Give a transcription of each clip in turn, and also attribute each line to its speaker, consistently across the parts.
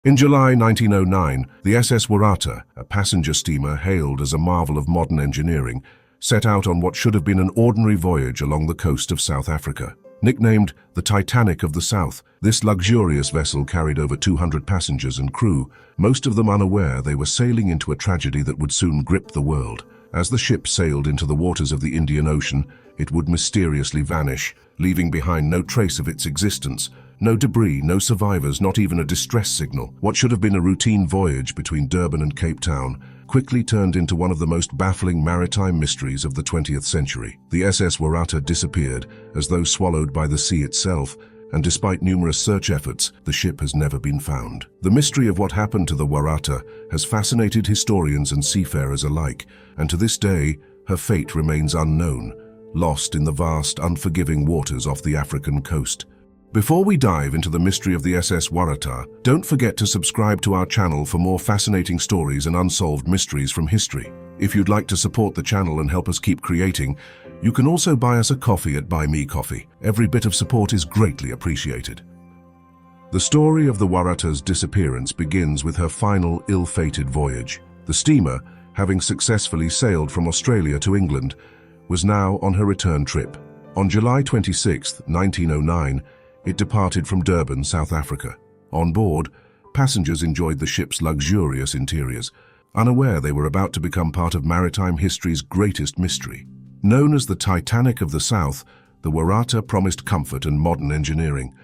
Speaker 1: In July 1909, the SS Waratah, a passenger steamer hailed as a marvel of modern engineering, set out on what should have been an ordinary voyage along the coast of South Africa. Nicknamed the Titanic of the South, this luxurious vessel carried over 200 passengers and crew, most of them unaware they were sailing into a tragedy that would soon grip the world. As the ship sailed into the waters of the Indian Ocean, it would mysteriously vanish, leaving behind no trace of its existence. No debris, no survivors, not even a distress signal. What should have been a routine voyage between Durban and Cape Town quickly turned into one of the most baffling maritime mysteries of the 20th century. The SS Waratah disappeared, as though swallowed by the sea itself, and despite numerous search efforts, the ship has never been found. The mystery of what happened to the Waratah has fascinated historians and seafarers alike, and to this day, her fate remains unknown, lost in the vast, unforgiving waters off the African coast. Before we dive into the mystery of the SS Waratah, don't forget to subscribe to our channel for more fascinating stories and unsolved mysteries from history. If you'd like to support the channel and help us keep creating, you can also buy us a coffee at Buy Me Coffee. Every bit of support is greatly appreciated. The story of the Waratah's disappearance begins with her final ill-fated voyage. The steamer, having successfully sailed from Australia to England, was now on her return trip. On July 26, 1909, it departed from Durban, South Africa. On board, passengers enjoyed the ship's luxurious interiors, unaware they were about to become part of maritime history's greatest mystery. Known as the Titanic of the South, the Waratah promised comfort and modern engineering.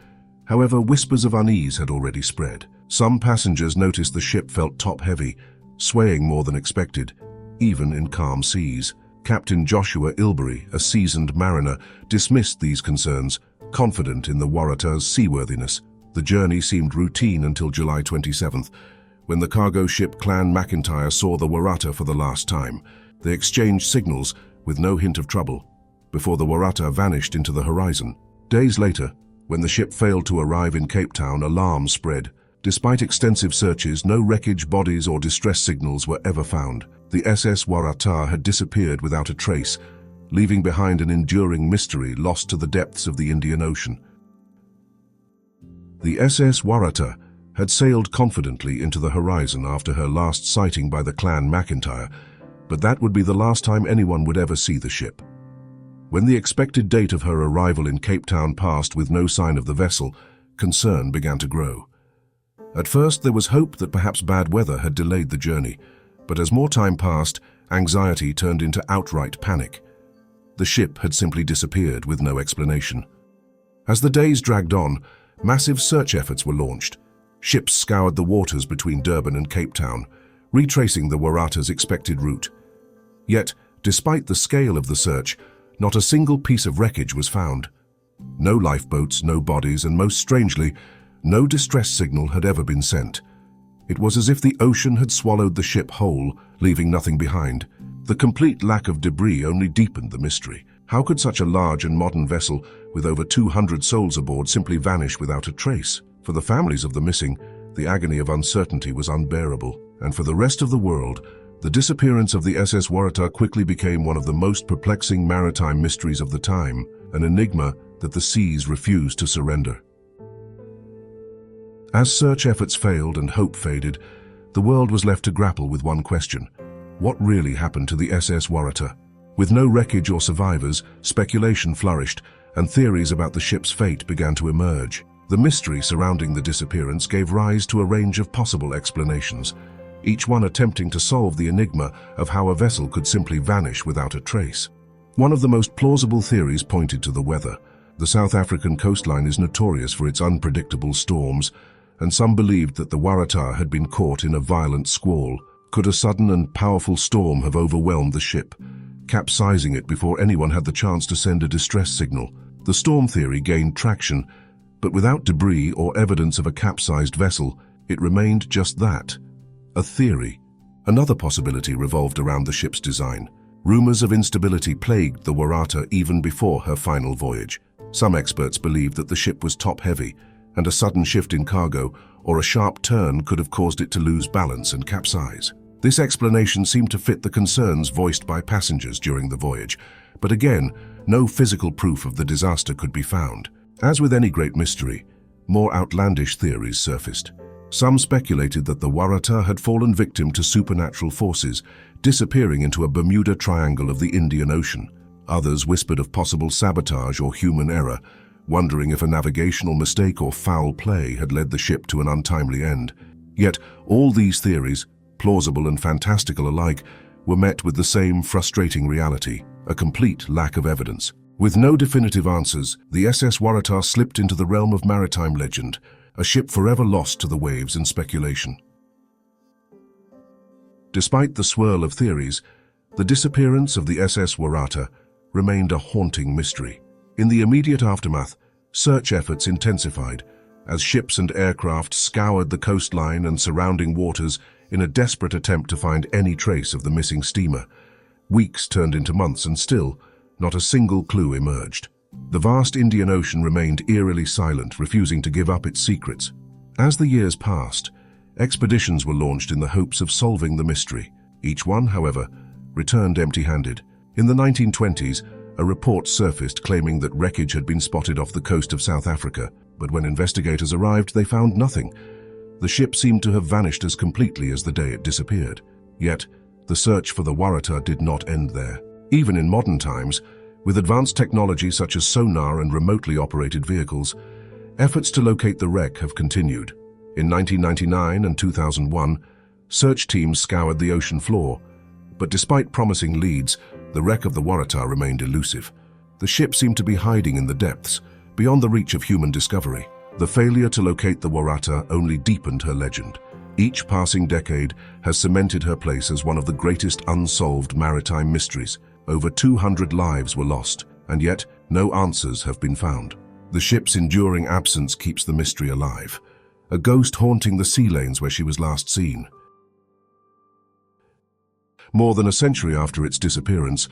Speaker 1: However, whispers of unease had already spread. Some passengers noticed the ship felt top-heavy, swaying more than expected, even in calm seas. Captain Joshua Ilbery, a seasoned mariner, dismissed these concerns, confident in the Waratah's seaworthiness. The journey seemed routine until July 27th, when the cargo ship Clan McIntyre saw the Waratah for the last time. They exchanged signals with no hint of trouble, before the Waratah vanished into the horizon. Days later, when the ship failed to arrive in Cape Town, alarm spread. Despite extensive searches, no wreckage, bodies or distress signals were ever found. The SS Waratah had disappeared without a trace, leaving behind an enduring mystery lost to the depths of the Indian Ocean. The SS Waratah had sailed confidently into the horizon after her last sighting by the Clan McIntyre, but that would be the last time anyone would ever see the ship. When the expected date of her arrival in Cape Town passed with no sign of the vessel, concern began to grow. At first, there was hope that perhaps bad weather had delayed the journey, but as more time passed, anxiety turned into outright panic. The ship had simply disappeared with no explanation. As the days dragged on, massive search efforts were launched. Ships scoured the waters between Durban and Cape Town, retracing the Waratah's expected route. Yet, despite the scale of the search, not a single piece of wreckage was found. No lifeboats, no bodies, and most strangely, no distress signal had ever been sent. It was as if the ocean had swallowed the ship whole, leaving nothing behind. The complete lack of debris only deepened the mystery. How could such a large and modern vessel, with over 200 souls aboard, simply vanish without a trace? For the families of the missing, the agony of uncertainty was unbearable. And for the rest of the world, the disappearance of the SS Waratah quickly became one of the most perplexing maritime mysteries of the time, an enigma that the seas refused to surrender. As search efforts failed and hope faded, the world was left to grapple with one question: what really happened to the SS Waratah? With no wreckage or survivors, speculation flourished, and theories about the ship's fate began to emerge. The mystery surrounding the disappearance gave rise to a range of possible explanations, each one attempting to solve the enigma of how a vessel could simply vanish without a trace. One of the most plausible theories pointed to the weather. The South African coastline is notorious for its unpredictable storms, and some believed that the Waratah had been caught in a violent squall. Could a sudden and powerful storm have overwhelmed the ship, capsizing it before anyone had the chance to send a distress signal? The storm theory gained traction, but without debris or evidence of a capsized vessel, it remained just that, a theory. Another possibility revolved around the ship's design. Rumors of instability plagued the Waratah even before her final voyage. Some experts believed that the ship was top-heavy, and a sudden shift in cargo or a sharp turn could have caused it to lose balance and capsize. This explanation seemed to fit the concerns voiced by passengers during the voyage, but again, no physical proof of the disaster could be found. As with any great mystery, more outlandish theories surfaced. Some speculated that the Waratah had fallen victim to supernatural forces, disappearing into a Bermuda Triangle of the Indian Ocean. Others whispered of possible sabotage or human error, wondering if a navigational mistake or foul play had led the ship to an untimely end. Yet all these theories, plausible and fantastical alike, were met with the same frustrating reality: a complete lack of evidence. With no definitive answers, the SS Waratah slipped into the realm of maritime legend, a ship forever lost to the waves and speculation. Despite the swirl of theories, the disappearance of the SS Waratah remained a haunting mystery. In the immediate aftermath, search efforts intensified as ships and aircraft scoured the coastline and surrounding waters in a desperate attempt to find any trace of the missing steamer. Weeks turned into months and still, not a single clue emerged. The vast Indian Ocean remained eerily silent, refusing to give up its secrets. As the years passed, expeditions were launched in the hopes of solving the mystery. Each one, however, returned empty-handed. In the 1920s, a report surfaced claiming that wreckage had been spotted off the coast of South Africa, but when investigators arrived, they found nothing. The ship seemed to have vanished as completely as the day it disappeared. Yet, the search for the Waratah did not end there. Even in modern times, with advanced technology such as sonar and remotely operated vehicles, efforts to locate the wreck have continued. In 1999 and 2001, search teams scoured the ocean floor, but despite promising leads, the wreck of the Waratah remained elusive. The ship seemed to be hiding in the depths, beyond the reach of human discovery. The failure to locate the Waratah only deepened her legend. Each passing decade has cemented her place as one of the greatest unsolved maritime mysteries. Over 200 lives were lost, and yet no answers have been found. The ship's enduring absence keeps the mystery alive, a ghost haunting the sea lanes where she was last seen. More than a century after its disappearance,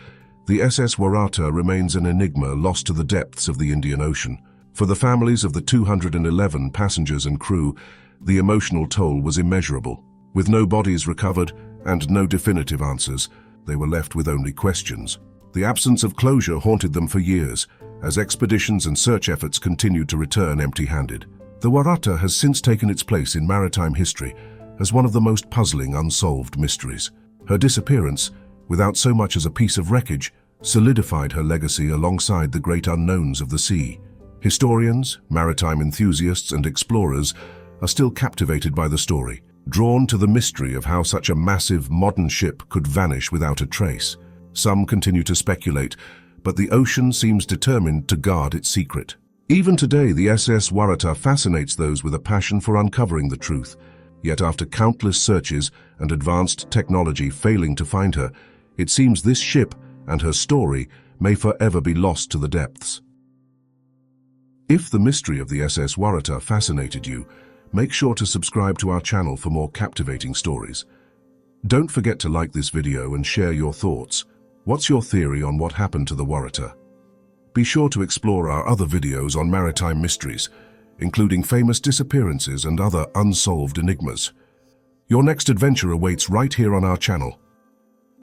Speaker 1: the SS Waratah remains an enigma lost to the depths of the Indian Ocean. For the families of the 211 passengers and crew, the emotional toll was immeasurable. With no bodies recovered and no definitive answers, they were left with only questions. The absence of closure haunted them for years, as expeditions and search efforts continued to return empty-handed. The Waratah has since taken its place in maritime history as one of the most puzzling unsolved mysteries. Her disappearance, without so much as a piece of wreckage, solidified her legacy alongside the great unknowns of the sea. Historians, maritime enthusiasts, and explorers are still captivated by the story, drawn to the mystery of how such a massive modern ship could vanish without a trace. Some continue to speculate, but the ocean seems determined to guard its secret. Even today, the SS Waratah fascinates those with a passion for uncovering the truth. Yet after countless searches and advanced technology failing to find her, it seems this ship and her story may forever be lost to the depths. If the mystery of the SS Waratah fascinated you, make sure to subscribe to our channel for more captivating stories. Don't forget to like this video and share your thoughts. What's your theory on what happened to the Waratah? Be sure to explore our other videos on maritime mysteries, including famous disappearances and other unsolved enigmas. Your next adventure awaits right here on our channel.